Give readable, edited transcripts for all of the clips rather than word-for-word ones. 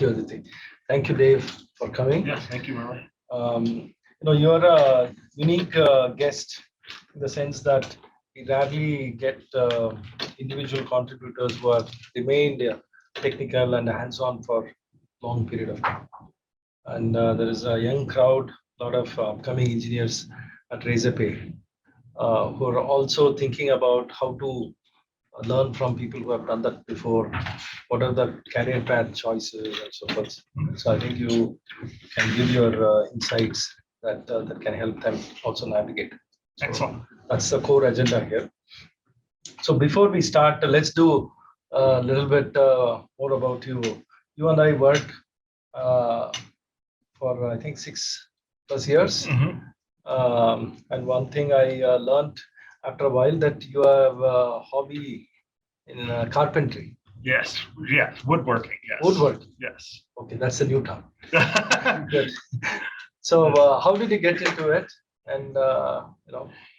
you, Aditi. Thank you, Dave, for coming. Yes, thank you, Murali. You're a unique guest in the sense that we rarely get individual contributors who have remained technical and hands-on for a long period of time. And there is a young crowd, a lot of upcoming engineers at Razorpay who are also thinking about how to learn from people who have done that before. What are the career path choices and so forth. So I think you can give your insights that can help them also navigate. So excellent. That's the core agenda here. So before we start, let's do a little bit more about you. You and I worked for I think 6+ years. And one thing I learned after a while that you have a hobby in carpentry. Yes, woodworking. Yes, woodworking. Yes. Okay, that's a new term. Good. So how did you get into it? And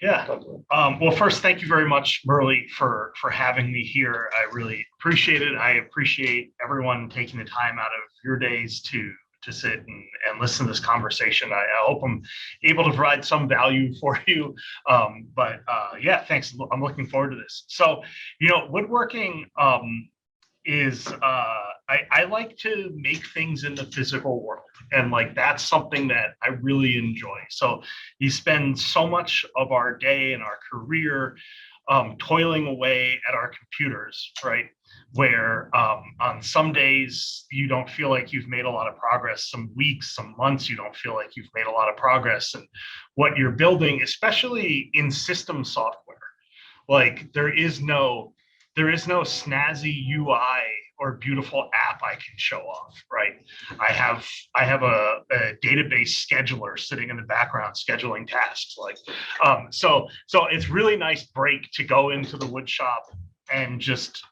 yeah. Well, first, thank you very much, Murali, for having me here. I really appreciate it. I appreciate everyone taking the time out of your days to sit and listen to this conversation. I hope I'm able to provide some value for you. But yeah, thanks. I'm looking forward to this. So, woodworking is I like to make things in the physical world, and like that's something that I really enjoy. So you spend so much of our day and our career toiling away at our computers, right? Where on some days you don't feel like you've made a lot of progress, some weeks, some months you don't feel like you've made a lot of progress, and what you're building, especially in system software, like there is no snazzy UI or beautiful app I can show off, right? I have a database scheduler sitting in the background scheduling tasks, like so it's really nice break to go into the wood shop and just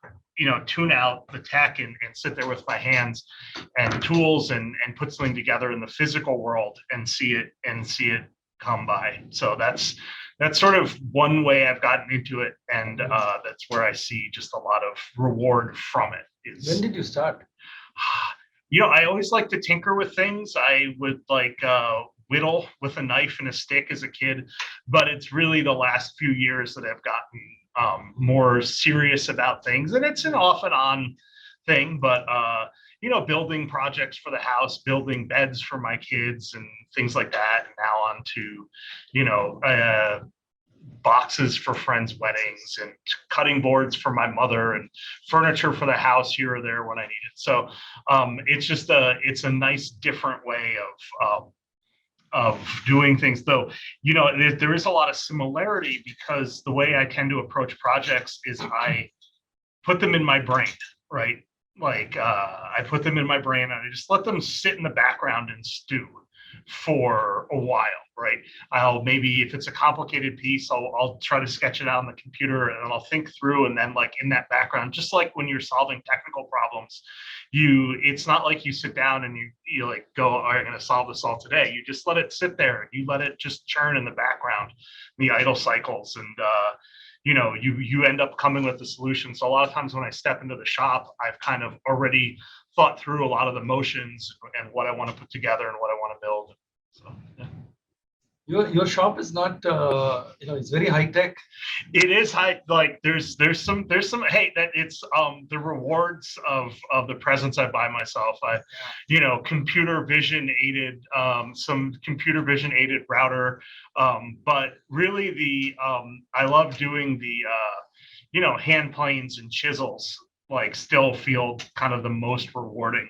tune out the tech and sit there with my hands and tools and put something together in the physical world and see it come by. So that's sort of one way I've gotten into it, and that's where I see just a lot of reward from it. When did you start? I always like to tinker with things. I would like whittle with a knife and a stick as a kid, but it's really the last few years that I've gotten more serious about things, and it's an off and on thing, but building projects for the house, building beds for my kids and things like that, and now on to boxes for friends' weddings and cutting boards for my mother and furniture for the house here or there when I need it. So it's just it's a nice different way of doing things, though. There is a lot of similarity, because the way I tend to approach projects is I put them in my brain, right? Like I put them in my brain and I just let them sit in the background and stew for a while, right? I'll maybe, if it's a complicated piece, I'll try to sketch it out on the computer, and then I'll think through, and then like in that background, just like when you're solving technical problems, it's not like you sit down and you like go, all right, I'm going to solve this all today. You just let it sit there and you let it just churn in the background, the idle cycles, and you end up coming with the solution. So a lot of times when I step into the shop, I've kind of already thought through a lot of the motions and what I want to put together and what I want to build. So yeah. Your shop is not it's very high tech. It is high. Like there's some hey, that it's the rewards of the presents I buy myself. Computer vision aided, some computer vision aided router, but really I love doing the hand planes and chisels, like still feel kind of the most rewarding.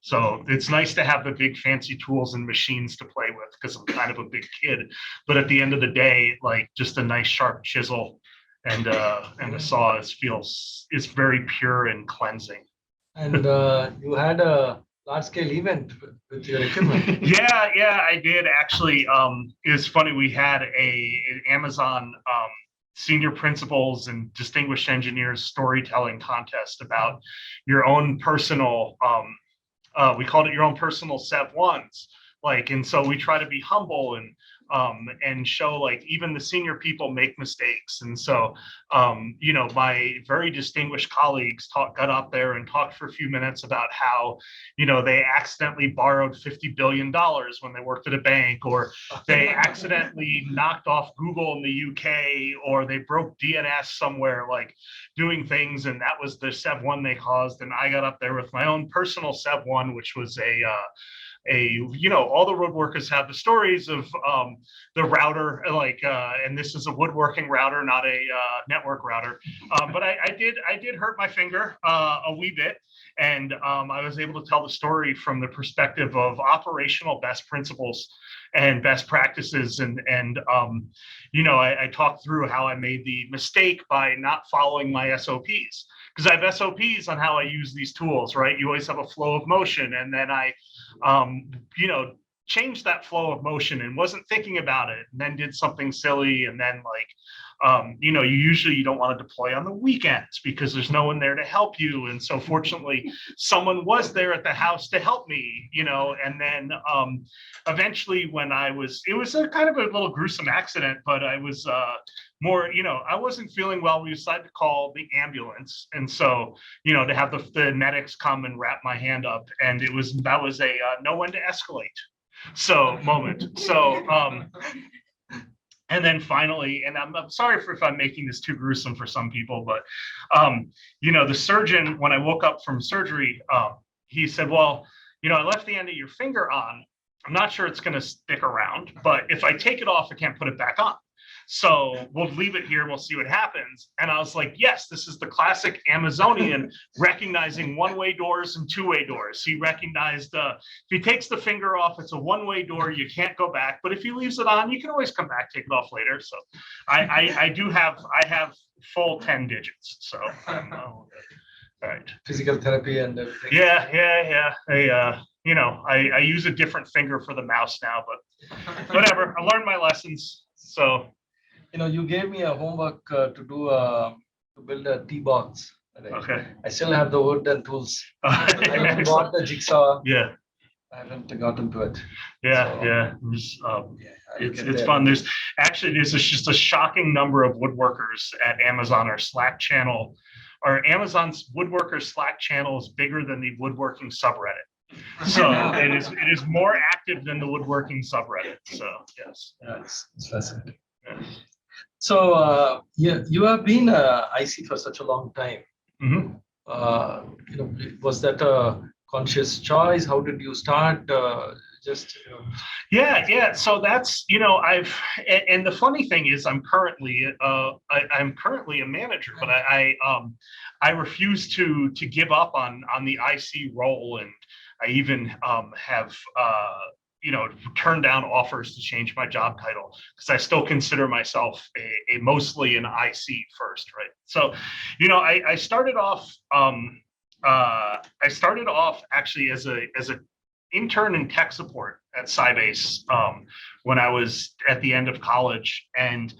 So it's nice to have the big fancy tools and machines to play with, because I'm kind of a big kid. But at the end of the day, like just a nice sharp chisel and a saw is very pure and cleansing. And you had a large scale event with your equipment. Yeah, I did actually. It was funny. We had an Amazon senior principals and distinguished engineers storytelling contest about your own personal. We called it your own personal Sev ones. And so we try to be humble and and show like even the senior people make mistakes. And so, my very distinguished colleagues got up there and talked for a few minutes about how, they accidentally borrowed $50 billion when they worked at a bank, or they accidentally knocked off Google in the UK, or they broke DNS somewhere, like doing things. And that was the Sev 1 they caused. And I got up there with my own personal Sev 1, which was all the woodworkers have the stories of the router, and this is a woodworking router, not a network router. But I did hurt my finger a wee bit. And I was able to tell the story from the perspective of operational best principles and best practices. And I talked through how I made the mistake by not following my SOPs, because I have SOPs on how I use these tools, right? You always have a flow of motion. And then I, changed that flow of motion and wasn't thinking about it, and then did something silly. And then you don't want to deploy on the weekends because there's no one there to help you. And so fortunately, someone was there at the house to help me, and then eventually it was a kind of a little gruesome accident, but I was I wasn't feeling well. We decided to call the ambulance. And so, to have the medics come and wrap my hand up. And that was a know when to escalate moment. So, and then finally, and I'm sorry if I'm making this too gruesome for some people, but, the surgeon, when I woke up from surgery, he said, well, I left the end of your finger on. I'm not sure it's going to stick around, but if I take it off, I can't put it back on. So we'll leave it here. We'll see what happens. And I was like, yes, this is the classic Amazonian recognizing one-way doors and two-way doors. He recognized if he takes the finger off, it's a one-way door. You can't go back. But if he leaves it on, you can always come back, take it off later. So I have full 10 digits. So all right. Physical therapy and everything. Yeah. I use a different finger for the mouse now, but whatever. I learned my lessons. So. You gave me a homework to do to build a tea box. Okay. I still have the wood and tools. I haven't bought the jigsaw. Yeah. I haven't gotten to it. Yeah. It's fun. There's just a shocking number of woodworkers at Amazon. Our Slack channel, our Amazon's woodworkers Slack channel is bigger than the woodworking subreddit. So it is more active than the woodworking subreddit. So yes. Yeah, it's fascinating. Yeah. So you have been IC for such a long time. Mm-hmm. Was that a conscious choice? How did you start? Yeah. So that's and the funny thing is I'm currently a manager, but I refuse to give up on the IC role, and I even have turned down offers to change my job title because I still consider myself a mostly an IC first, right? So, I started off actually as a intern in tech support at Sybase when I was at the end of college, and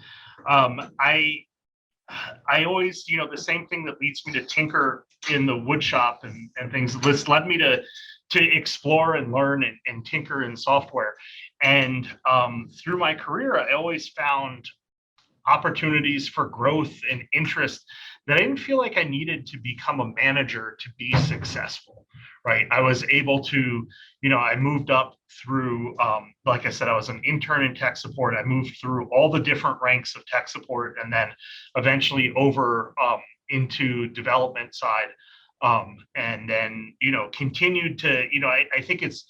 I always, the same thing that leads me to tinker in the wood shop and things. This led me to explore and learn and tinker in software. And through my career, I always found opportunities for growth and interest that I didn't feel like I needed to become a manager to be successful, right? I was able to, I moved up through, like I said, I was an intern in tech support. I moved through all the different ranks of tech support, and then eventually over into development side. And then, continued to, I think it's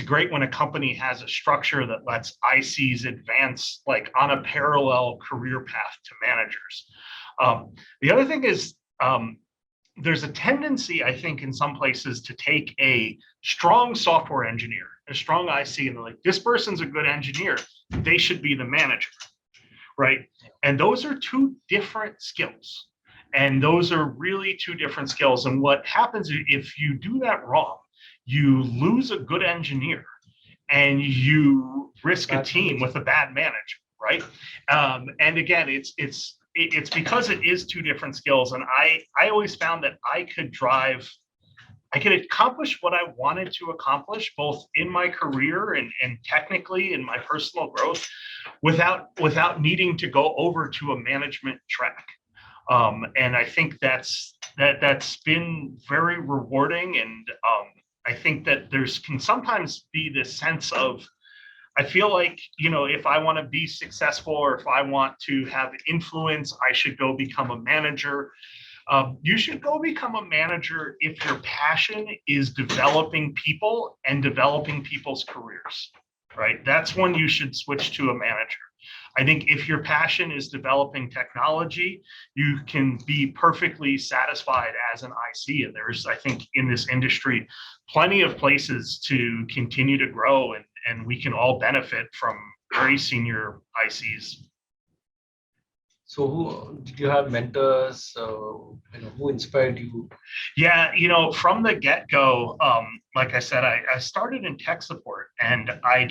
great when a company has a structure that lets ICs advance like on a parallel career path to managers. The other thing is there's a tendency, I think, in some places to take a strong software engineer, a strong IC, and they're like, this person's a good engineer, they should be the manager, right? And those are two different skills. And those are really two different skills. And what happens if you do that wrong, you lose a good engineer and you risk a team with a bad manager, right? And again, it's because it is two different skills. And I always found that I could drive I could accomplish what I wanted to accomplish, both in my career and technically in my personal growth, without needing to go over to a management track. And I think that's been very rewarding. And I think that can sometimes be this sense of, I feel like, if I want to be successful or if I want to have influence, I should go become a manager. You should go become a manager if your passion is developing people and developing people's careers, right? That's when you should switch to a manager. I think if your passion is developing technology, you can be perfectly satisfied as an IC. And there's, I think, in this industry, plenty of places to continue to grow, and we can all benefit from very senior ICs. So, who did you have mentors? Who inspired you? Yeah, from the get-go, like I said, I started in tech support, and I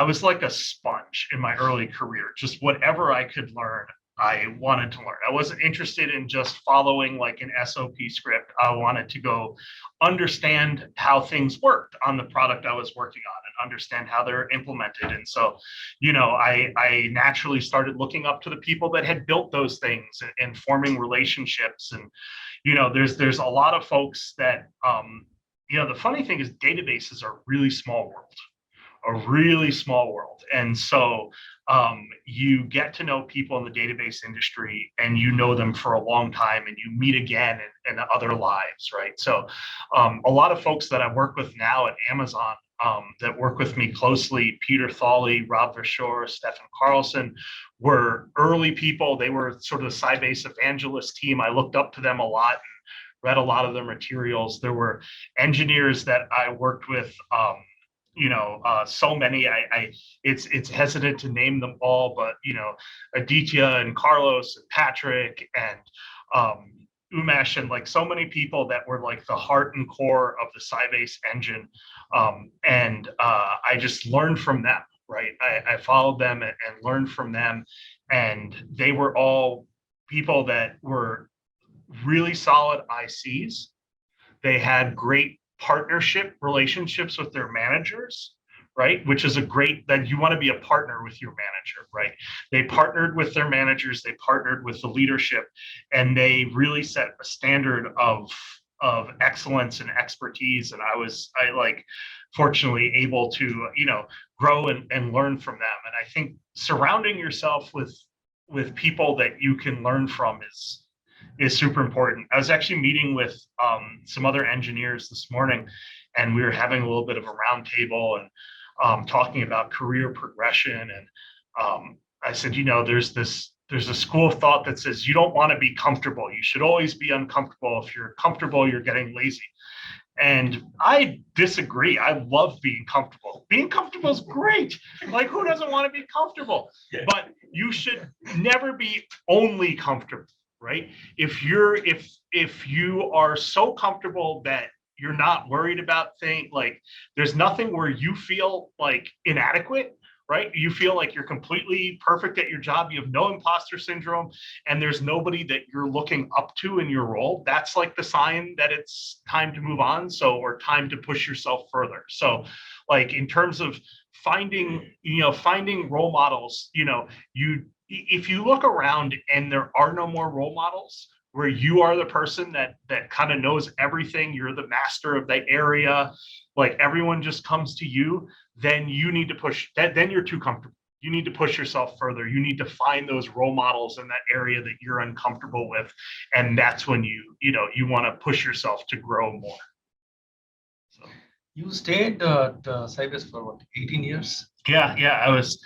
was like a sponge in my early career. Just whatever I could learn, I wanted to learn. I wasn't interested in just following like an SOP script. I wanted to go understand how things worked on the product I was working on and understand how they're implemented. And so, I naturally started looking up to the people that had built those things and forming relationships. And, there's a lot of folks that, the funny thing is databases are really small world. And so you get to know people in the database industry, and you know them for a long time, and you meet again in other lives, right? So a lot of folks that I work with now at Amazon that work with me closely, Peter Thawley, Rob Verschoor, Stefan Carlson, were early people. They were sort of the Sybase evangelist team. I looked up to them a lot and read a lot of their materials. There were engineers that I worked with, so many. It's hesitant to name them all, but Aditya and Carlos and Patrick and Umesh, and like so many people that were like the heart and core of the Sybase engine. And I just learned from them, right? I followed them and learned from them, and they were all people that were really solid ICs. They had great partnership relationships with their managers, right? Which is that you want to be a partner with your manager, right? They partnered with their managers, they partnered with the leadership, and they really set a standard of excellence and expertise. And I fortunately able to, grow and learn from them. And I think surrounding yourself with people that you can learn from is super important. I was actually meeting with some other engineers this morning, and we were having a little bit of a roundtable and talking about career progression. And I said, there's a school of thought that says you don't want to be comfortable. You should always be uncomfortable. If you're comfortable, you're getting lazy. And I disagree. I love being comfortable. Being comfortable is great. Like, who doesn't want to be comfortable? Yeah. But you should never be only comfortable. Right? If you are so comfortable that you're not worried about things, like there's nothing where you feel like inadequate, right? You feel like you're completely perfect at your job. You have no imposter syndrome, and there's nobody that you're looking up to in your role. That's like the sign that it's time to move on. Or time to push yourself further. So like in terms of finding role models, if you look around and there are no more role models where you are the person that kind of knows everything, you're the master of that area, like everyone just comes to you, then you need to push that. Then you're too comfortable. You need to push yourself further. You need to find those role models in that area that you're uncomfortable with. And that's when you want to push yourself to grow more. So. You stayed at Sybase for what, 18 years? Yeah, I was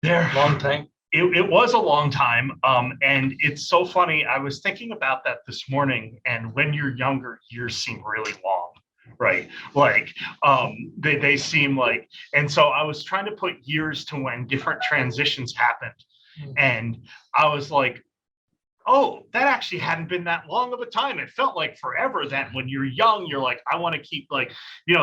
there. Long time. It was a long time. And it's so funny. I was thinking about that this morning. And when you're younger, years seem really long, right? Like they seem like, and so I was trying to put years to when different transitions happened. And I was like, oh, that actually hadn't been that long of a time. It felt like forever then. When you're young, you're like, I want to keep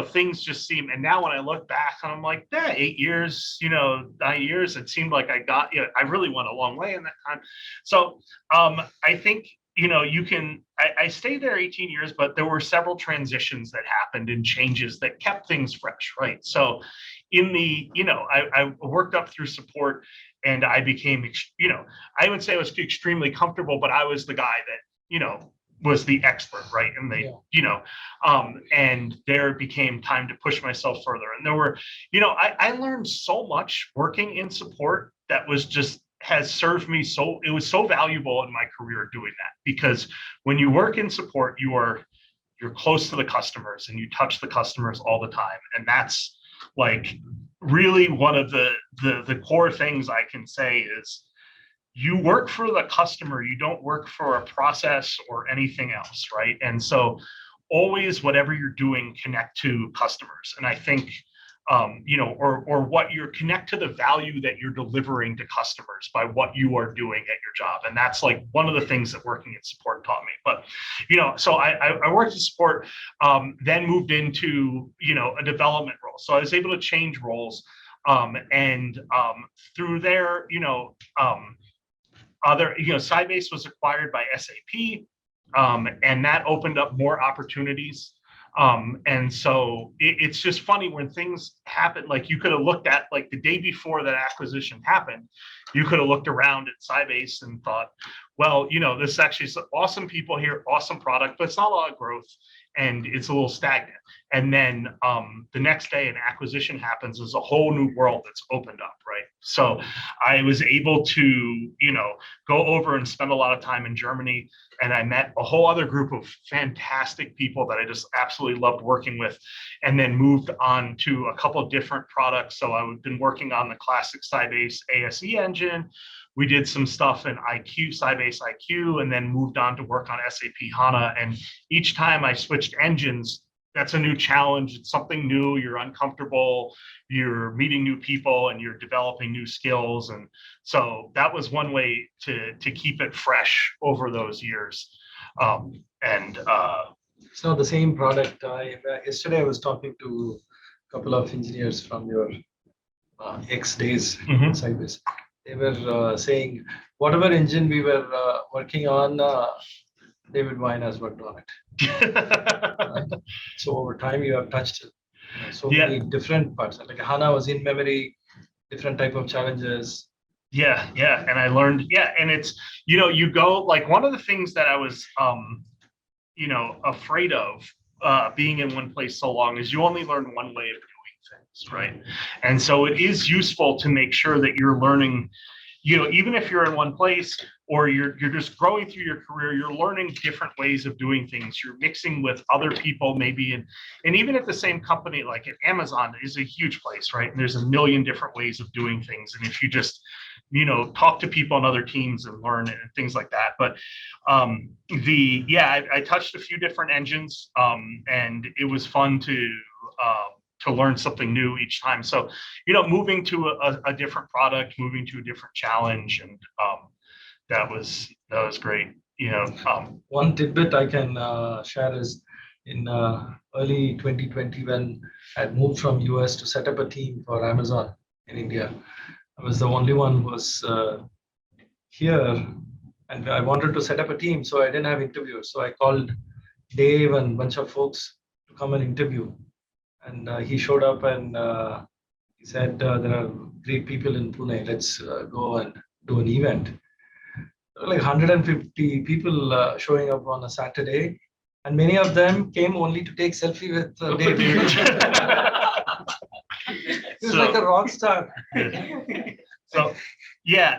things just seem. And now when I look back, I'm like, 8 years, 9 years, it seemed like I really went a long way in that time. So I think I stayed there 18 years, but there were several transitions that happened and changes that kept things fresh, right? So I worked up through support and I became, I would say I was extremely comfortable, but I was the guy that, was the expert, right? And and there became time to push myself further. And there were, I learned so much working in support that was just has served me it was so valuable in my career doing that, because when you work in support, you're close to the customers and you touch the customers all the time. And that's like really one of the core things I can say is you work for the customer, you don't work for a process or anything else, right? And so always whatever you're doing, connect to customers. And I think or what you're connect to the value that you're delivering to customers by what you are doing at your job. And that's like one of the things that working in support taught me. But, so I worked in support, then moved into, a development role. So I was able to change roles. Through there, Sybase was acquired by SAP, and that opened up more opportunities. And so it's just funny when things happen, like you could have looked at like the day before that acquisition happened, you could have looked around at Sybase and thought, well, this is actually some awesome people here, awesome product, but it's not a lot of growth and it's a little stagnant. And then the next day an acquisition happens, there's a whole new world that's opened up, right? So I was able to, go over and spend a lot of time in Germany, and I met a whole other group of fantastic people that I just absolutely loved working with, and then moved on to a couple of different products. So I've been working on the classic Sybase ASE engine. We did some stuff in Sybase IQ, and then moved on to work on SAP HANA. And each time I switched engines, that's a new challenge. It's something new. You're uncomfortable. You're meeting new people, and you're developing new skills. And so that was one way to keep it fresh over those years. It's not the same product. Yesterday I was talking to a couple of engineers from your X days Sybase. They were saying whatever engine we were working on, David Wein has worked on it. So over time you have touched so many different parts. Like HANA was in memory, different type of challenges. Yeah. And I learned, and it's, you go, like one of the things that I was, afraid of being in one place so long is you only learn one way of doing things, right? And so it is useful to make sure that you're learning, even if you're in one place or you're just growing through your career, you're learning different ways of doing things. You're mixing with other people, maybe, and even at the same company, like at Amazon is a huge place, right? And there's a million different ways of doing things. And if you just, talk to people on other teams and learn and things like that. But I touched a few different engines, and it was fun to learn something new each time. So, moving to a different product, moving to a different challenge, and that was great. One tidbit I can share is in early 2020, when I had moved from US to set up a team for Amazon in India. I was the only one who was here, and I wanted to set up a team, so I didn't have interviewers. So I called Dave and a bunch of folks to come and interview. And he showed up and he said, there are great people in Pune, let's go and do an event. There were like 150 people showing up on a Saturday, and many of them came only to take selfie with Dave. He was like a rock star. So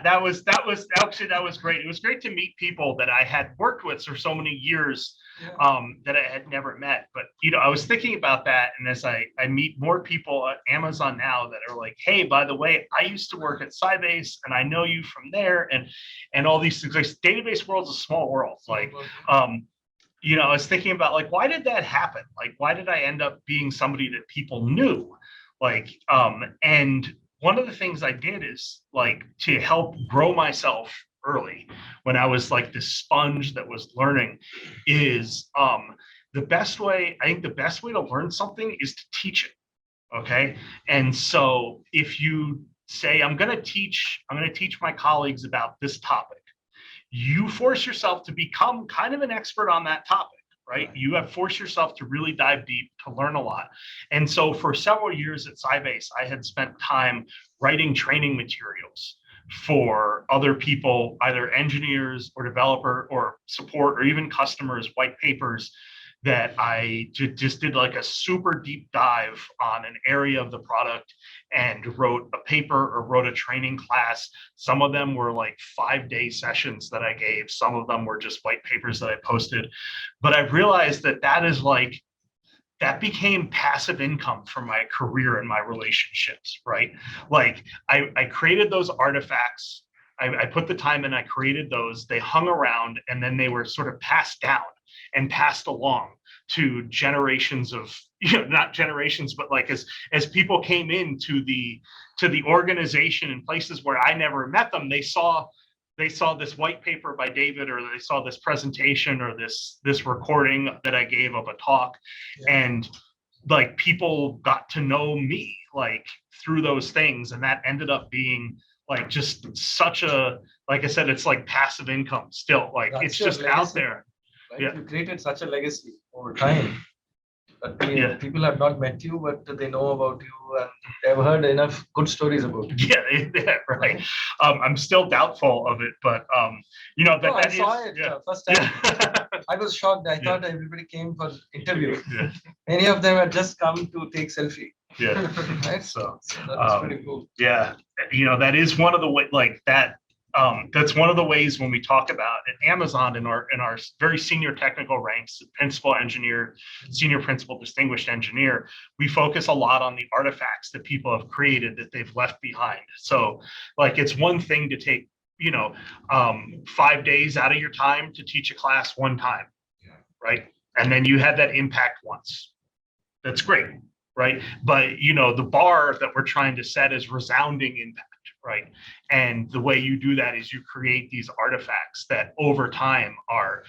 that was great. It was great to meet people that I had worked with for so many years, that I had never met. But I was thinking about that, and as I meet more people at Amazon now that are like, hey, by the way, I used to work at Sybase and I know you from there, and all these things. Like, database world's a small world. Like I was thinking about, like, why did that happen? Like, why did I end up being somebody that people knew? Like, and one of the things I did is, like, to help grow myself early when I was like this sponge that was learning is the best way to learn something is to teach it. Okay. And so if you say, I'm going to teach my colleagues about this topic, you force yourself to become kind of an expert on that topic. Right? You have forced yourself to really dive deep, to learn a lot. And so for several years at Sybase, I had spent time writing training materials for other people, either engineers or developer or support or even customers, white papers that I just did like a super deep dive on an area of the product and wrote a paper or wrote a training class. Some of them were like 5-day sessions that I gave. Some of them were just white papers that I posted. But I realized that that became passive income for my career and my relationships, right? Like I created those artifacts. I put the time in, I created those, they hung around, and then they were sort of passed down and passed along to generations of, not generations, but like as people came into the organization in places where I never met them, they saw this white paper by David, or they saw this presentation or this recording that I gave of a talk. Yeah. And like people got to know me like through those things. And that ended up being like just such a, like I said, it's like passive income still. Like that's it's just legacy out there. Right? Yeah. You created such a legacy over time. But people have not met you, but they know about you and they've heard enough good stories about you. Yeah, right. I'm still doubtful of it, but I saw it first time. I was shocked. I thought everybody came for interview. Yeah. Many of them had just come to take selfie. Yeah. Right. So that's pretty cool. Yeah. That is one of the ways, like that. That's one of the ways when we talk about at Amazon in our very senior technical ranks, principal engineer, senior principal, distinguished engineer, we focus a lot on the artifacts that people have created that they've left behind. So like it's one thing to take 5 days out of your time to teach a class one time, right? And then you had that impact once. That's great, right? But the bar that we're trying to set is resounding impact. Right. And the way you do that is you create these artifacts that over time are,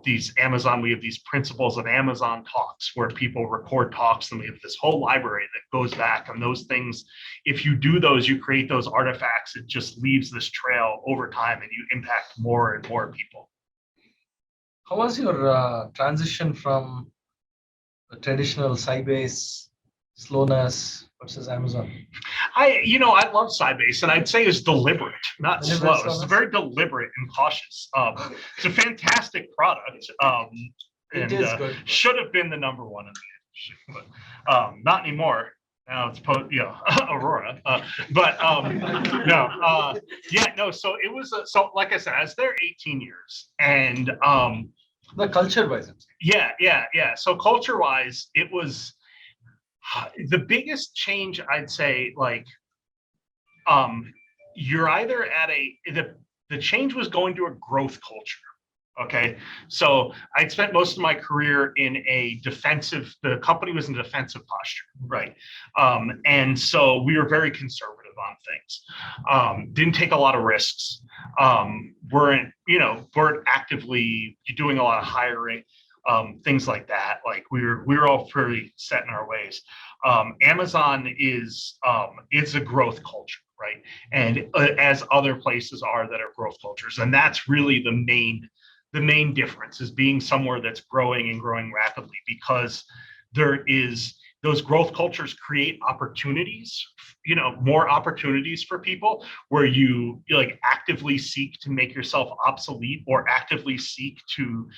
these Amazon, we have these principles of Amazon talks where people record talks, and we have this whole library that goes back. And those things, if you do those, you create those artifacts, it just leaves this trail over time and you impact more and more people. How was your transition from the traditional Sybase slowness versus Amazon? I love Sybase, and I'd say it's deliberate, not slow. It's very deliberate and cautious. It's a fantastic product. It is good. Should have been the number one in the industry, but not anymore. Now it's Aurora. So it was so like I said, I was there 18 years, and the culture-wise. Yeah. So culture-wise, it was. The biggest change, I'd say, like, you're either at the change was going to a growth culture. Okay. So I'd spent most of my career in the company was in a defensive posture. Right. And so we were very conservative on things. Didn't take a lot of risks. Weren't actively doing a lot of hiring. Things like that. Like we were all pretty set in our ways. Amazon is it's a growth culture, right? And as other places are that are growth cultures, and that's really the main difference is being somewhere that's growing and growing rapidly, because those growth cultures create opportunities, more opportunities for people where you like actively seek to make yourself obsolete or actively seek to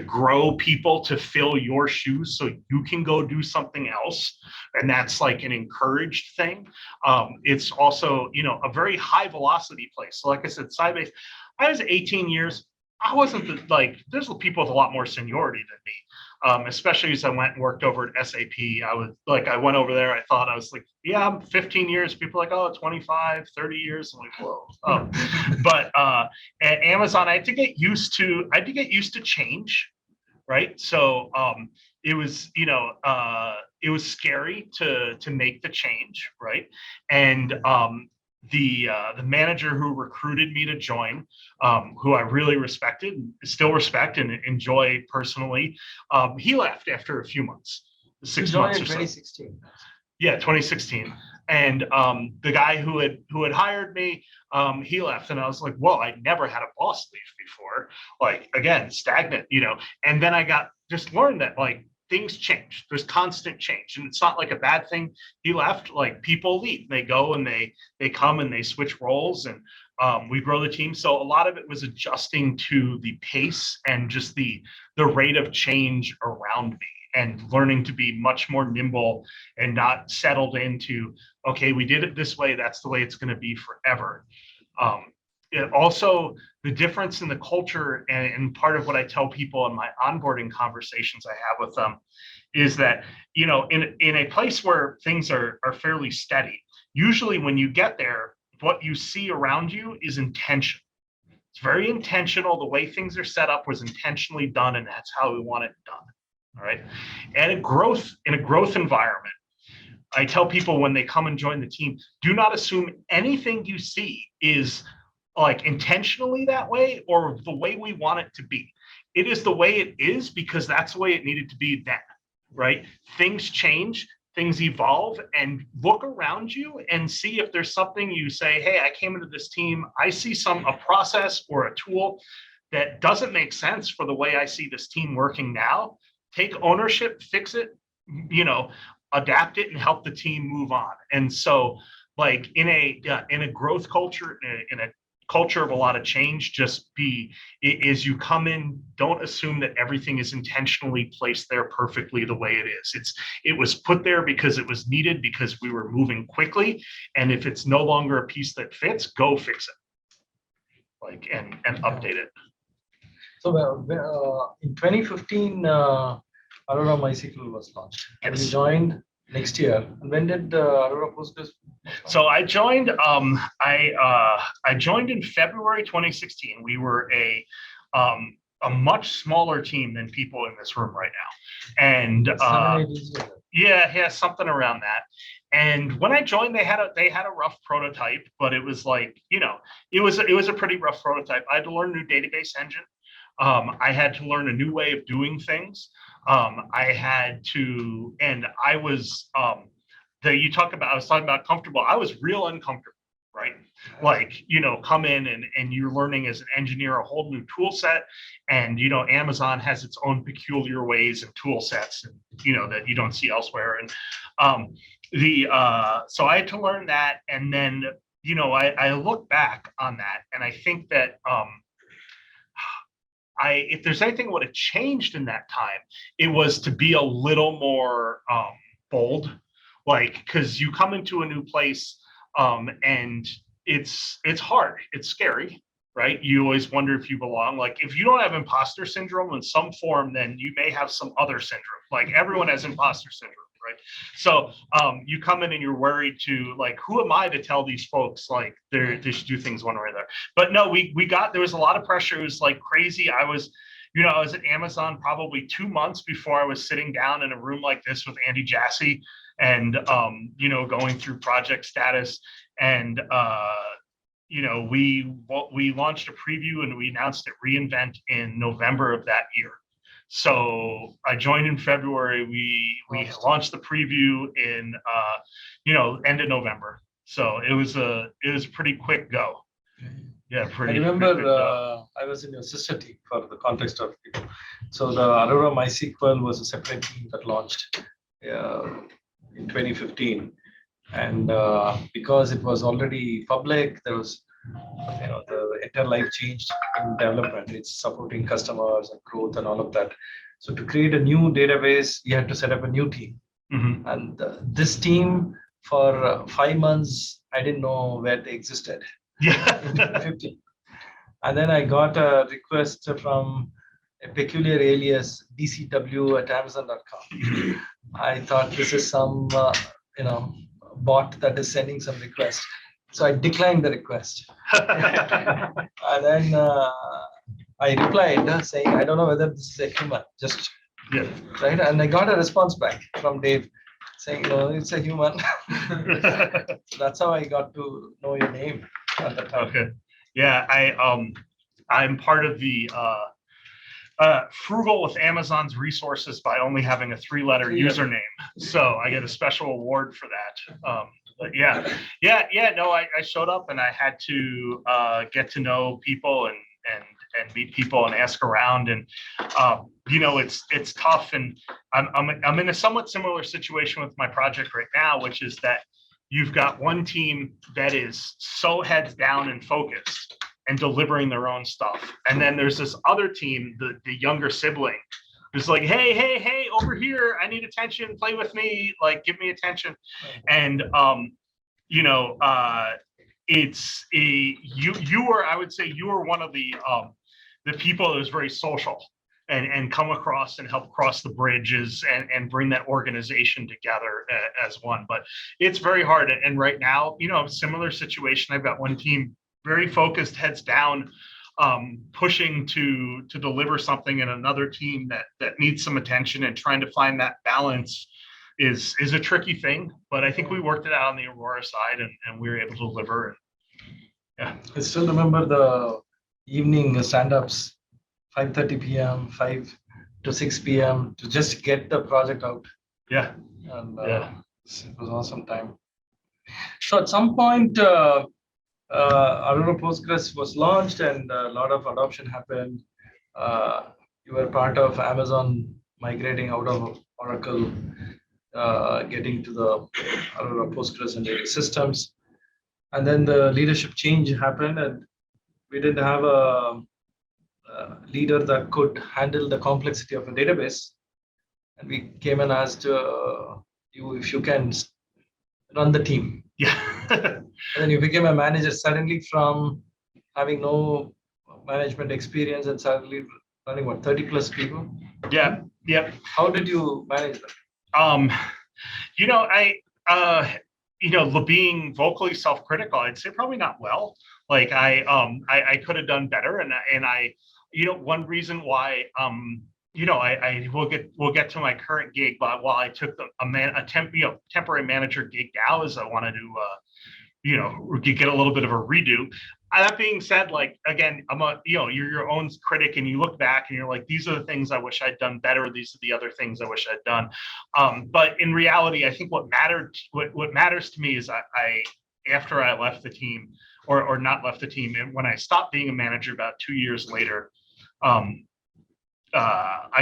grow people to fill your shoes so you can go do something else. And that's like an encouraged thing. It's also, a very high velocity place. So like I said, Sybase, I was 18 years. I wasn't there's people with a lot more seniority than me, especially as I went and worked over at SAP. I went over there. I thought I was like, yeah, I'm 15 years. People are like, oh, 25, 30 years. I'm like, whoa. But at Amazon, I had to get used to change. Right. So it was, it was scary to make the change. Right. And the manager who recruited me to join, who I really respected, still respect and enjoy personally, he left after a few months, 6 months or so. 2016. Yeah, 2016. And the guy who had hired me, he left, and I was like, "Whoa! I never had a boss leave before." Like again, stagnant, And then I just learned that like things change. There's constant change, and it's not like a bad thing. He left. Like people leave, they go and they come and they switch roles, and we grow the team. So a lot of it was adjusting to the pace and just the rate of change around me, and learning to be much more nimble and not settled into, okay, we did it this way, that's the way it's going to be forever. Also, the difference in the culture, and part of what I tell people in my onboarding conversations I have with them, is that, in a place where things are fairly steady, usually when you get there, what you see around you is intentional. It's very intentional. The way things are set up was intentionally done, and that's how we want it done. All right. And in a growth environment, I tell people when they come and join the team, do not assume anything you see is like intentionally that way or the way we want it to be. It is the way it is because that's the way it needed to be then, right? Things change, things evolve, and look around you and see if there's something you say, hey, I came into this team, I see a process or a tool that doesn't make sense for the way I see this team working now. Take ownership, fix it, adapt it, and help the team move on. And so, like in a growth culture, in a culture of a lot of change, as you come in, don't assume that everything is intentionally placed there perfectly the way it is. It was put there because it was needed, because we were moving quickly. And if it's no longer a piece that fits, go fix it, and update it. So in 2015, Aurora MySQL was launched. And you joined next year. And when did Aurora Postgres? So I joined. I joined in February 2016. We were a much smaller team than people in this room right now, and yeah, something around that. And when I joined, they had a rough prototype, but it was like, it was a pretty rough prototype. I had to learn a new database engine. I had to learn a new way of doing things. I had to, and I was, I was talking about comfortable. I was real uncomfortable, right? Like, come in and you're learning as an engineer a whole new tool set, and, Amazon has its own peculiar ways and tool sets, and, that you don't see elsewhere. And so I had to learn that. And then, I look back on that, and I think that, if there's anything that would have changed in that time, it was to be a little more bold, because you come into a new place, and it's hard, it's scary, right? You always wonder if you belong. Like if you don't have imposter syndrome in some form, then you may have some other syndrome. Like everyone has imposter syndrome, right? So you come in and you're worried to who am I to tell these folks they should do things one way or the other. But no, there was a lot of pressure. It was crazy. I was at Amazon probably 2 months before I was sitting down in a room like this with Andy Jassy and going through project status. And we launched a preview and we announced at reInvent in November of that year. So I joined in February. We launched the preview in end of November. So it was a pretty quick go. Yeah, I remember I was in your sister team for the context of it. So the Aurora MySQL was a separate team that launched in 2015, and because it was already public, there was the entire life changed in development. It's supporting customers and growth and all of that. So to create a new database, you had to set up a new team. Mm-hmm. And this team for 5 months, I didn't know where they existed. Yeah. In 2015. And then I got a request from a peculiar alias dcw@amazon.com. I thought this is some bot that is sending some request. So I declined the request. And then I replied saying, I don't know whether this is a human, just right. And I got a response back from Dave saying, it's a human. So that's how I got to know your name at the time. Okay. Yeah, I'm part of the frugal with Amazon's resources by only having a 3-letter username. So I get a special award for that. But no, I showed up and I had to get to know people and meet people and ask around. And it's tough. And I'm in a somewhat similar situation with my project right now, which is that you've got one team that is so heads down and focused and delivering their own stuff. And then there's this other team, the younger sibling, who's like, hey, over here, I need attention, play with me, like, give me attention. And, I would say you were one of the people that was very social and come across and help cross the bridges and bring that organization together as one. But it's very hard. And right now, similar situation. I've got one team very focused, heads down, pushing to deliver something, and another team that needs some attention, and trying to find that balance is a tricky thing. But I think we worked it out on the Aurora side, and we were able to deliver. Yeah. I still remember the evening stand-ups, 5:30 p.m., 5 to 6 p.m. to just get the project out. Yeah. And it was awesome time. So at some point, Aurora Postgres was launched and a lot of adoption happened. You were part of Amazon migrating out of Oracle, getting to the Aurora Postgres and data systems. And then the leadership change happened, and we didn't have a leader that could handle the complexity of a database. And we came and asked you if you can run the team. Yeah. And then you became a manager suddenly from having no management experience and suddenly running 30 plus people. Yeah. Yep. How did you manage that? Being vocally self-critical, I'd say probably not well. Like I could have done better, and one reason why we'll get to my current gig, but while I took a temporary manager gig now, is I wanted to get a little bit of a redo. That being said, like, again, you're your own critic, and you look back and you're like, these are the things I wish I'd done better. These are the other things I wish I'd done. But in reality, I think what matters to me is I after I left the team, or not left the team, and when I stopped being a manager about 2 years later, I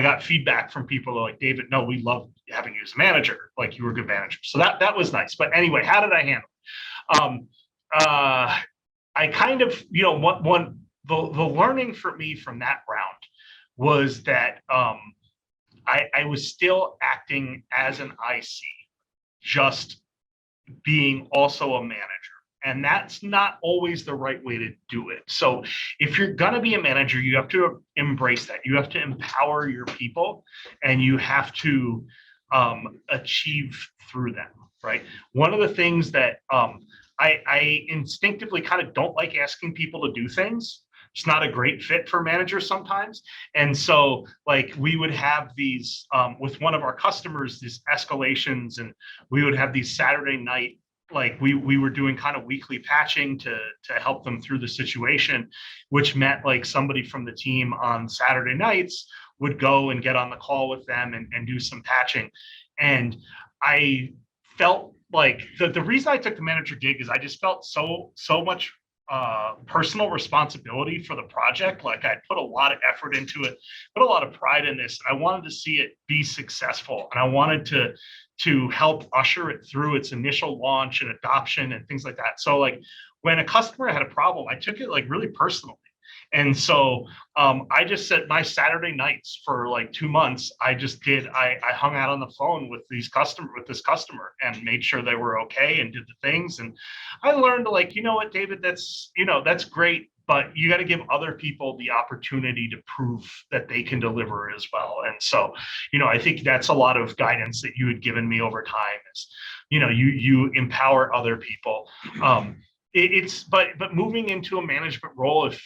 got feedback from people like, David, no, we love having you as a manager. Like, you were a good manager. So that was nice. But anyway, how did I handle it? I kind of, the learning for me from that round was that I was still acting as an IC, just being also a manager. And that's not always the right way to do it. So if you're going to be a manager, you have to embrace that. You have to empower your people, and you have to achieve through them, right? One of the things that I instinctively kind of don't like asking people to do things. It's not a great fit for managers sometimes. And so, like, we would have these, with one of our customers, these escalations, and we would have these Saturday night, like we were doing kind of weekly patching to help them through the situation, which meant like somebody from the team on Saturday nights would go and get on the call with them and do some patching. And I felt like the reason I took the manager gig is I just felt so much personal responsibility for the project. Like, I put a lot of effort into it, put a lot of pride in this. I wanted to see it be successful, and I wanted to help usher it through its initial launch and adoption and things like that. So, like, when a customer had a problem, I took it like really personally. And so I just said my Saturday nights for like 2 months, I hung out on the phone with this customer and made sure they were okay and did the things. And I learned, like, you know what, David, that's great, but you got to give other people the opportunity to prove that they can deliver as well. And so, I think that's a lot of guidance that you had given me over time is, you empower other people. But moving into a management role, if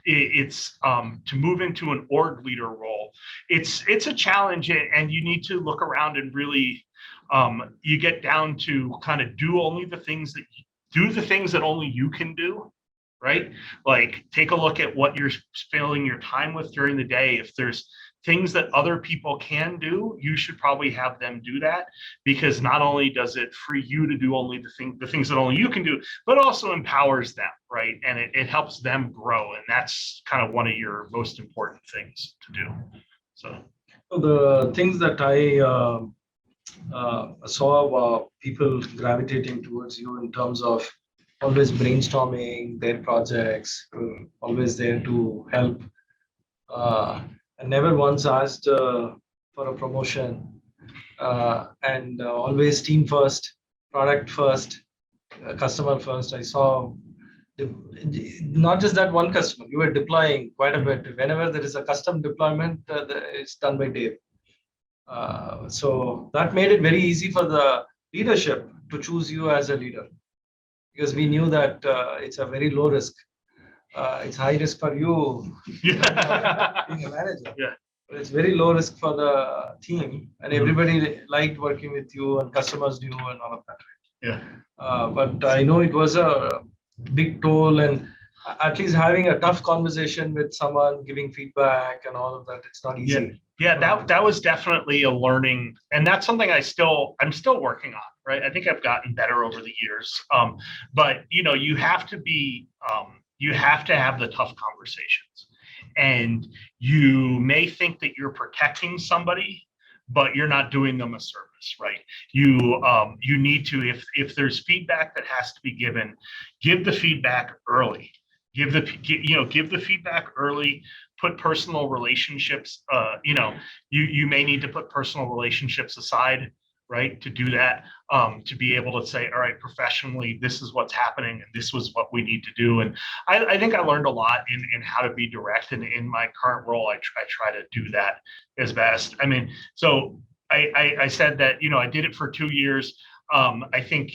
it's to move into an org leader role, it's a challenge, and you need to look around and really you get down to kind of do the things that only you can do, right? Like take a look at what you're filling your time with during the day. If there's things that other people can do, you should probably have them do that, because not only does it free you to do only the things that only you can do, but also empowers them, right? And it helps them grow. And that's kind of one of your most important things to do. So the things that I saw people gravitating towards you in terms of always brainstorming their projects, always there to help, and never once asked for a promotion, and always team first, product first, customer first. I saw not just that one customer, you were deploying quite a bit. Whenever there is a custom deployment, it's done by Dave. So that made it very easy for the leadership to choose you as a leader, because we knew that it's a very low risk. It's high risk for you being a manager. Yeah. But it's very low risk for the team, and everybody liked working with you, and customers knew and all of that. Yeah. But I know it was a big toll, and at least having a tough conversation with someone, giving feedback and all of that, it's not easy. Yeah, that was definitely a learning, and that's something I'm still working on, right? I think I've gotten better over the years. But you have to have the tough conversations, and you may think that you're protecting somebody, but you're not doing them a service, right? You need to, if there's feedback that has to be given, give the feedback early. Give the feedback early. Put personal relationships. You may need to put personal relationships aside, right, to do that. To be able to say, all right, professionally, this is what's happening, and this was what we need to do. And I think I learned a lot in how to be direct. And in my current role, I try to do that as best. I mean, so I said that I did it for 2 years. I think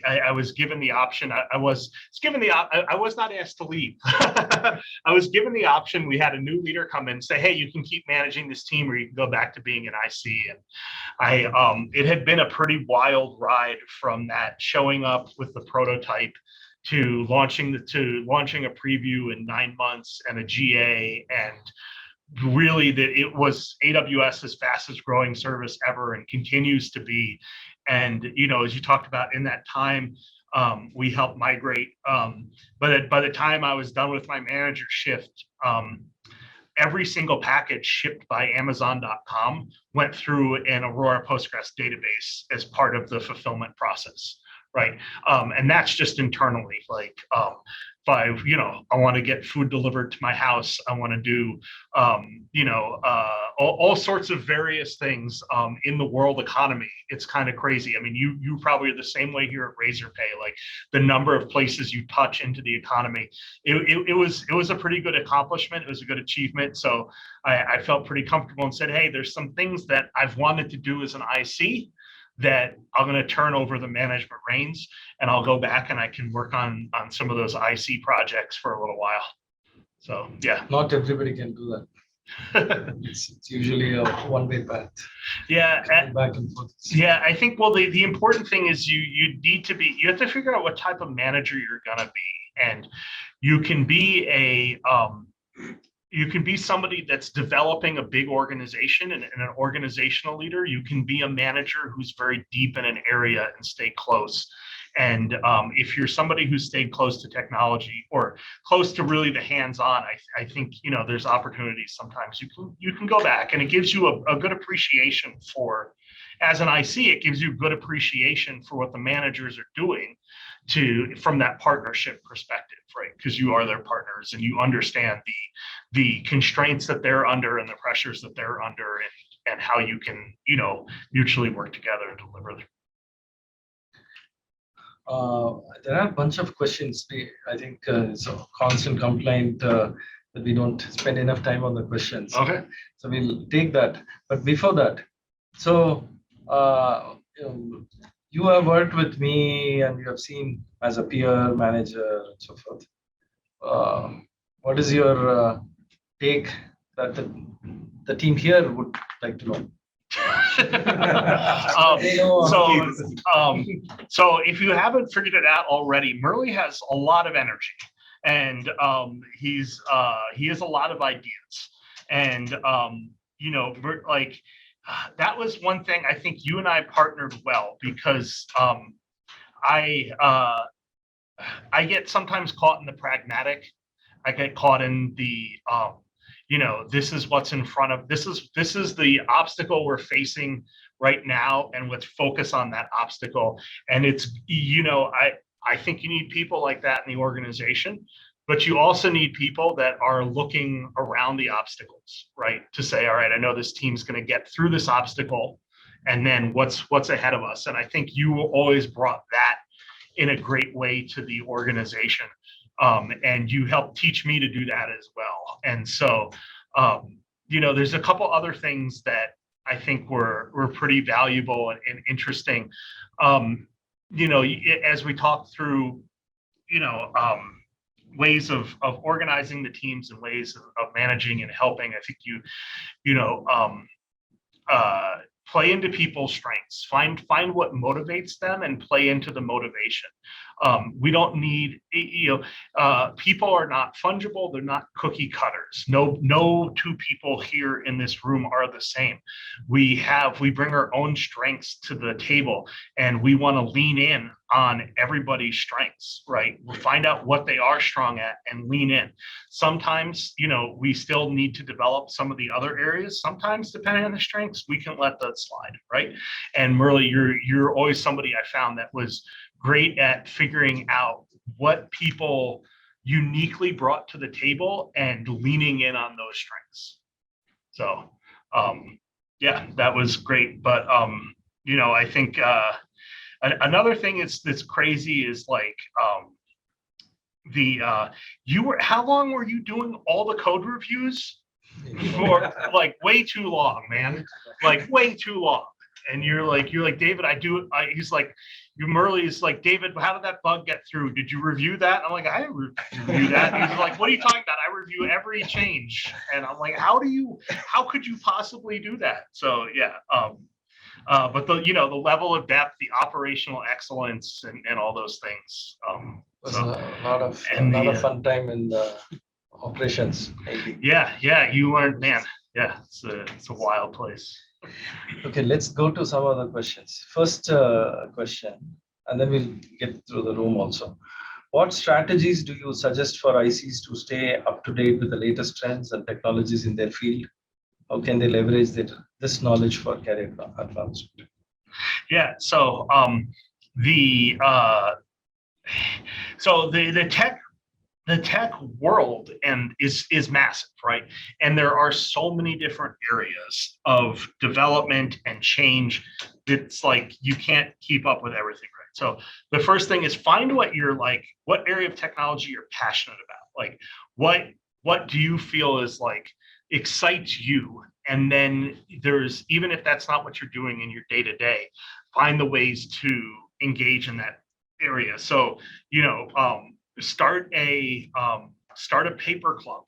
I was given the option. I was not asked to leave. I was given the option. We had a new leader come in and say, hey, you can keep managing this team, or you can go back to being an IC. And it had been a pretty wild ride from that showing up with the prototype to launching a preview in 9 months and a GA, and really that it was AWS's fastest growing service ever and continues to be. And, as you talked about in that time, we helped migrate. But by the time I was done with my manager shift, every single package shipped by Amazon.com went through an Aurora Postgres database as part of the fulfillment process. Right. And that's just internally, like, if I want to get food delivered to my house, I want to do, all sorts of various things in the world economy. It's kind of crazy. I mean, you probably are the same way here at Razorpay, like the number of places you touch into the economy. It was a pretty good accomplishment. It was a good achievement. So I felt pretty comfortable and said, hey, there's some things that I've wanted to do as an IC that I'm going to turn over the management reins, and I'll go back and I can work on some of those IC projects for a little while. So, yeah. Not everybody can do that. It's usually a one-way path. Yeah. Back and forth. Yeah, I think, well, the important thing is you have to figure out what type of manager you're going to be. And you can be somebody that's developing a big organization and an organizational leader. You can be a manager who's very deep in an area and stay close. And if you're somebody who's stayed close to technology or close to really the hands-on, I think there's opportunities. Sometimes you can go back, and it gives you a good appreciation for, as an IC, it gives you good appreciation for what the managers are doing from that partnership perspective, right? Because you are their partners and you understand the constraints that they're under and the pressures that they're under, and how you can, mutually work together and deliver them. There are a bunch of questions. I think it's a constant complaint that we don't spend enough time on the questions. Okay. So we'll take that. But before that, so you have worked with me and you have seen as a peer manager and so forth. What is your take that the team here would like to know? So if you haven't figured it out already, Murali has a lot of energy. and he has a lot of ideas, and like that was one thing I think you and I partnered well, because I get sometimes caught in the pragmatic. I get caught in the this is what's in front of this is the obstacle we're facing right now, and let's focus on that obstacle. And it's I think you need people like that in the organization, but you also need people that are looking around the obstacles, right? To say, all right, I know this team's going to get through this obstacle, and then what's ahead of us. And I think you always brought that in a great way to the organization. And you helped teach me to do that as well. And so, there's a couple other things that I think were pretty valuable and interesting. As we talked through, ways of organizing the teams and ways of managing and helping, I think play into people's strengths, find what motivates them and play into the motivation. We don't need, people are not fungible. They're not cookie cutters. No two people here in this room are the same. We bring our own strengths to the table, and we want to lean in on everybody's strengths, right? We'll find out what they are strong at and lean in. Sometimes, we still need to develop some of the other areas. Sometimes, depending on the strengths, we can let that slide, right? And Murali, you're always somebody I found that was great at figuring out what people uniquely brought to the table and leaning in on those strengths. So, that was great. But, I think another thing that's crazy is like how long were you doing all the code reviews? For like way too long, man, like way too long. And you're like, David, he's like, Murali's like, David, how did that bug get through? Did you review that? I'm like, I didn't review that. And he's like, what are you talking about? I review every change. And I'm like, how could you possibly do that? So yeah. But the level of depth, the operational excellence, and all those things. Was a lot of fun time in the operations. Yeah, you learned, man. Yeah, it's a wild place. Okay, let's go to some other questions. First question, and then we'll get through the room also. What strategies do you suggest for ICs to stay up to date with the latest trends and technologies in their field? How can they leverage this knowledge for career advancement? Yeah, so the tech world is massive, right? And there are so many different areas of development and change. It's like you can't keep up with everything, right? So the first thing is find what area of technology you're passionate about. Like what do you feel is like excites you? And then there's, even if that's not what you're doing in your day-to-day, find the ways to engage in that area. So, start a paper club,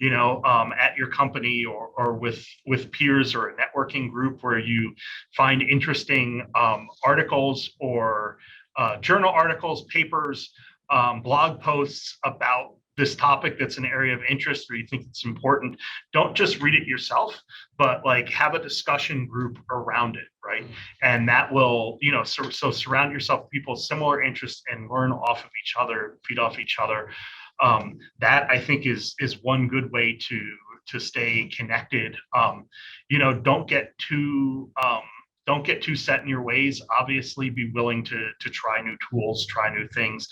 at your company or with peers, or a networking group where you find interesting articles or journal articles, papers, blog posts about this topic that's an area of interest or you think it's important. Don't just read it yourself, but like have a discussion group around it, right? And that will, so surround yourself with people with similar interests and learn off of each other, feed off each other. That I think is one good way to stay connected. Don't get too set in your ways. Obviously, be willing to try new tools, try new things.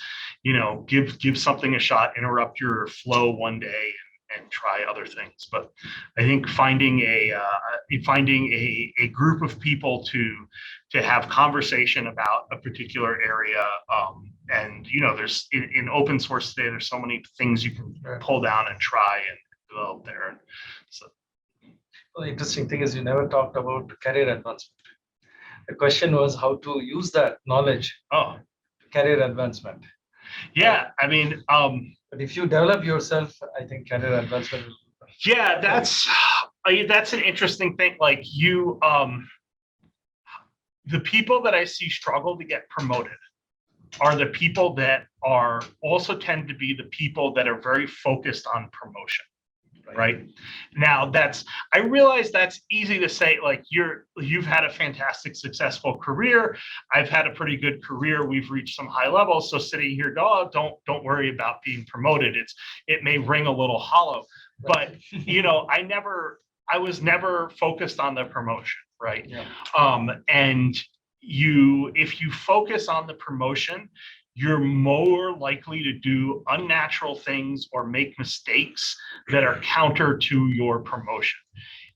Give something a shot. Interrupt your flow one day and try other things. But I think finding a group of people to have conversation about a particular area. And there's in open source today, there's so many things you can pull down and try and develop there. So, well, the interesting thing is you never talked about career advancement. The question was how to use that knowledge. Career advancement. Yeah, I mean, but if you develop yourself, I think career advancement. Yeah, that's an interesting thing. Like the people that I see struggle to get promoted are the people that are also tend to be the people that are very focused on promotion. Right now, I realize that's easy to say, like you've had a fantastic, successful career. I've had a pretty good career. We've reached some high levels. So sitting here, don't worry about being promoted. It may ring a little hollow, but I was never focused on the promotion, right? Yeah. And if you focus on the promotion, you're more likely to do unnatural things or make mistakes that are counter to your promotion.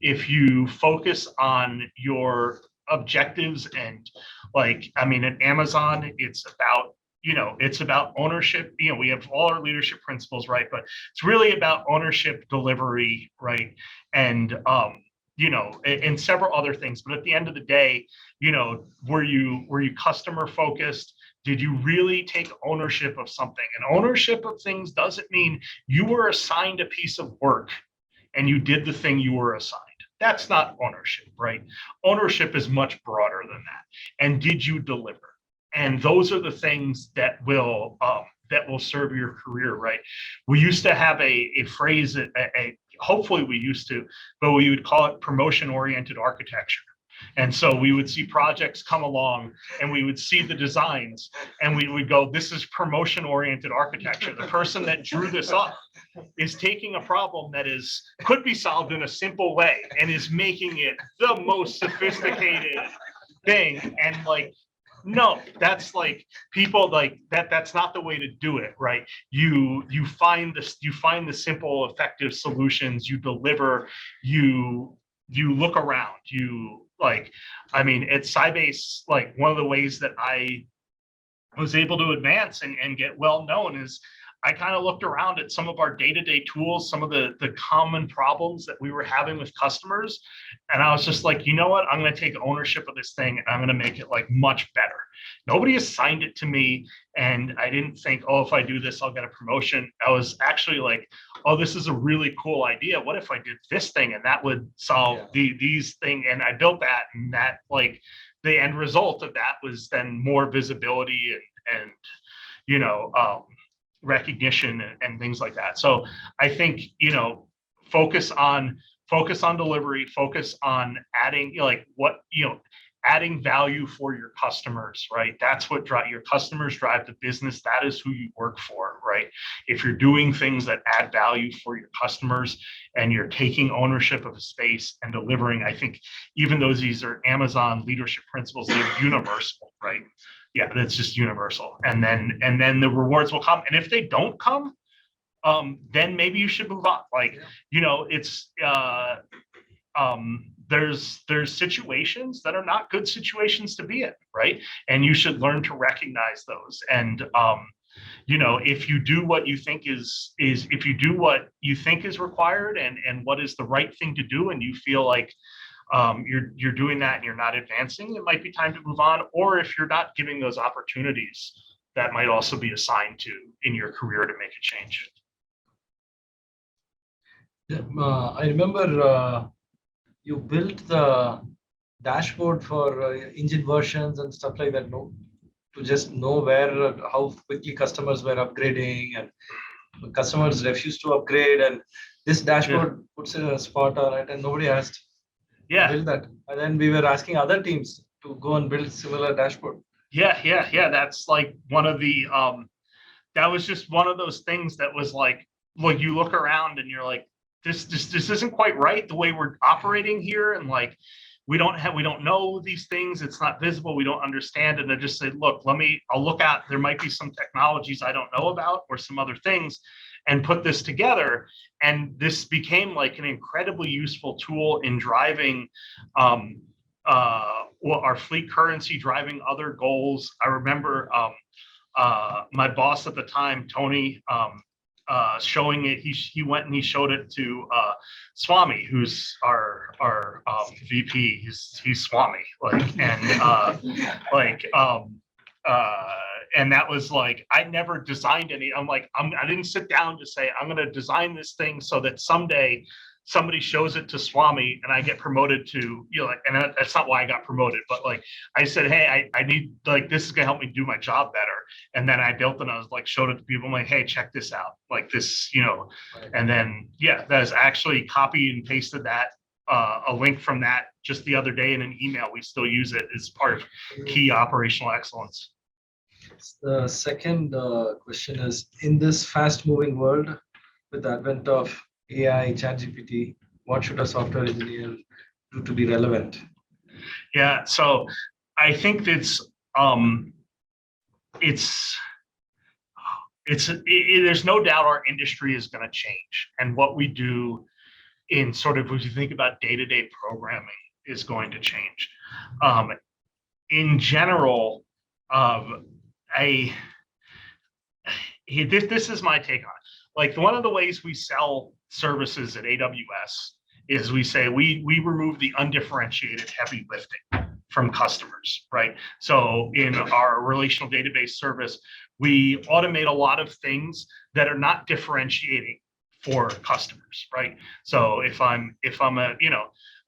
If you focus on your objectives and at Amazon, it's about ownership. We have all our leadership principles, right? But it's really about ownership, delivery, right? And and several other things. But at the end of the day, were you customer focused? Did you really take ownership of something? And ownership of things doesn't mean you were assigned a piece of work and you did the thing you were assigned. That's not ownership, right? Ownership is much broader than that. And did you deliver? And those are the things that will serve your career, right? We used to have a phrase, hopefully we used to, but we would call it promotion-oriented architecture. And so we would see projects come along and we would see the designs and we would go, this is promotion-oriented architecture. The person that drew this up is taking a problem that could be solved in a simple way and is making it the most sophisticated thing. And no, that's people that's not the way to do it, right? You find the simple, effective solutions, you deliver, you look around, at Sybase, one of the ways that I was able to advance and get well known is I kind of looked around at some of our day-to-day tools, some of the common problems that we were having with customers. And I was just like, you know what? I'm going to take ownership of this thing and I'm going to make it much better. Nobody assigned it to me. And I didn't think, oh, if I do this, I'll get a promotion. I was actually like, oh, this is a really cool idea. What if I did this thing and that would solve these things? And I built that, and that the end result of that was then more visibility and recognition and things like that. So I think, focus on delivery, focus on adding adding value for your customers, right? That's what your customers drive the business. That is who you work for, right? If you're doing things that add value for your customers and you're taking ownership of a space and delivering, I think even though these are Amazon leadership principles, they're universal, right? Yeah, that's just universal. And then the rewards will come. And if they don't come, then maybe you should move on. It's there's situations that are not good situations to be in, right? And you should learn to recognize those. And if you do what you think is if you do what you think is required and what is the right thing to do, and you feel like you're doing that and you're not advancing, it might be time to move on. Or if you're not giving those opportunities, that might also be assigned to in your career to make a change. I remember you built the dashboard for engine versions and stuff like that, no? To just know how quickly customers were upgrading and customers refused to upgrade, and this dashboard puts a spot on it and nobody asked. Build that. And then we were asking other teams to go and build similar dashboard. Yeah. That's one of the that was just one of those things that was you look around and you're like, this isn't quite right the way we're operating here, and we don't know these things, it's not visible, we don't understand. And I just say, look, I'll look at, there might be some technologies I don't know about or some other things, and put this together. And this became an incredibly useful tool in driving our fleet currency, driving other goals. I remember my boss at the time, Tony, showing it. He went and he showed it to Swami, who's our VP. He's Swami, and that was I never designed any. I didn't sit down to say I'm going to design this thing so that someday somebody shows it to Swami and I get promoted to, and that's not why I got promoted, but like I said, hey, I need, like, this is gonna help me do my job better. And then I built it and I was like, showed it to people. I'm like, hey, check this out. Like this, and then, that is actually copied and pasted that, a link from that just the other day in an email. We still use it as part of key operational excellence. The second question is, in this fast moving world, with the advent of AI, ChatGPT, what should a software engineer do to be relevant? Yeah, so I think there's no doubt our industry is going to change, and what we do in sort of, if you think about day-to-day programming, is going to change. In general, this is my take on it. Like, one of the ways we sell services at AWS is we say we remove the undifferentiated heavy lifting from customers, right? So in our relational database service, we automate a lot of things that are not differentiating for customers, right? So if I'm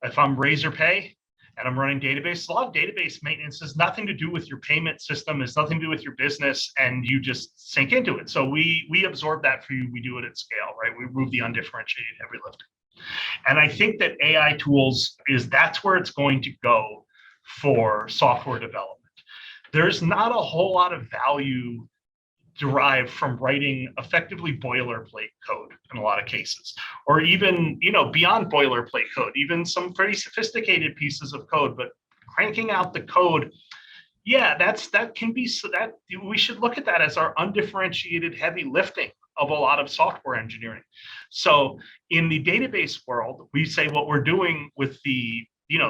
Razorpay and I'm running database, a lot of database maintenance has nothing to do with your payment system, has nothing to do with your business, and you just sink into it. So we absorb that for you. We do it at scale, right? We remove the undifferentiated heavy lifting. And I think that AI tools that's where it's going to go for software development. There's not a whole lot of value derived from writing effectively boilerplate code in a lot of cases, or even, beyond boilerplate code, even some pretty sophisticated pieces of code, but cranking out the code. Yeah, that can be, so that we should look at that as our undifferentiated heavy lifting of a lot of software engineering. So in the database world, we say what we're doing with the,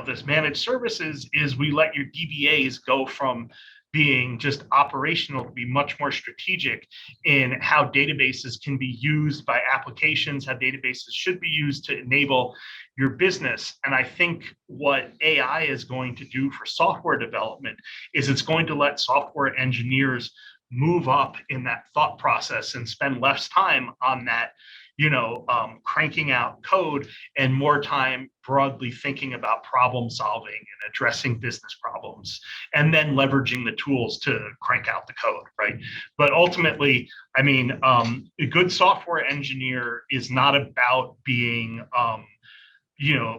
this managed services is we let your DBAs go from being just operational to be much more strategic in how databases can be used by applications, how databases should be used to enable your business. And I think what AI is going to do for software development is it's going to let software engineers move up in that thought process and spend less time on that, cranking out code, and more time broadly thinking about problem solving and addressing business problems, and then leveraging the tools to crank out the code, right? But ultimately, I mean, a good software engineer is not about being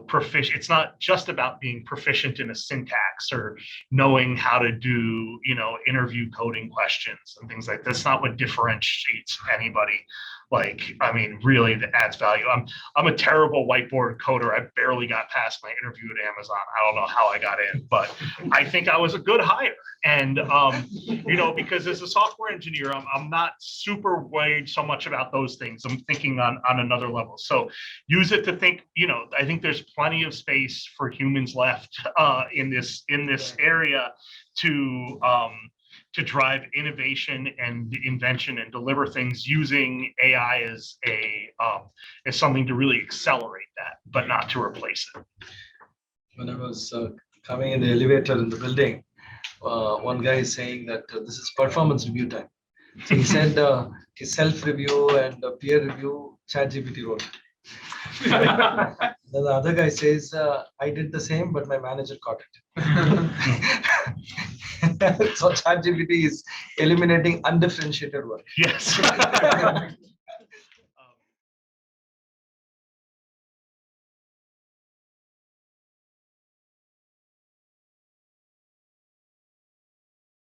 proficient. It's not just about being proficient in a syntax or knowing how to do, interview coding questions and things like that. That's not what differentiates anybody. Like, I mean, really, that adds value. I'm a terrible whiteboard coder. I barely got past my interview at Amazon. I don't know how I got in, but I think I was a good hire. And because as a software engineer, I'm not super worried so much about those things. I'm thinking on another level. So use it to think. I think there's plenty of space for humans left in this area to drive innovation and invention and deliver things using AI as something to really accelerate that, but not to replace it. When I was coming in the elevator in the building, one guy is saying that this is performance review time. So he said his self-review and peer review, ChatGPT wrote. The other guy says, I did the same, but my manager caught it. So ChatGPT is eliminating undifferentiated work. Yes.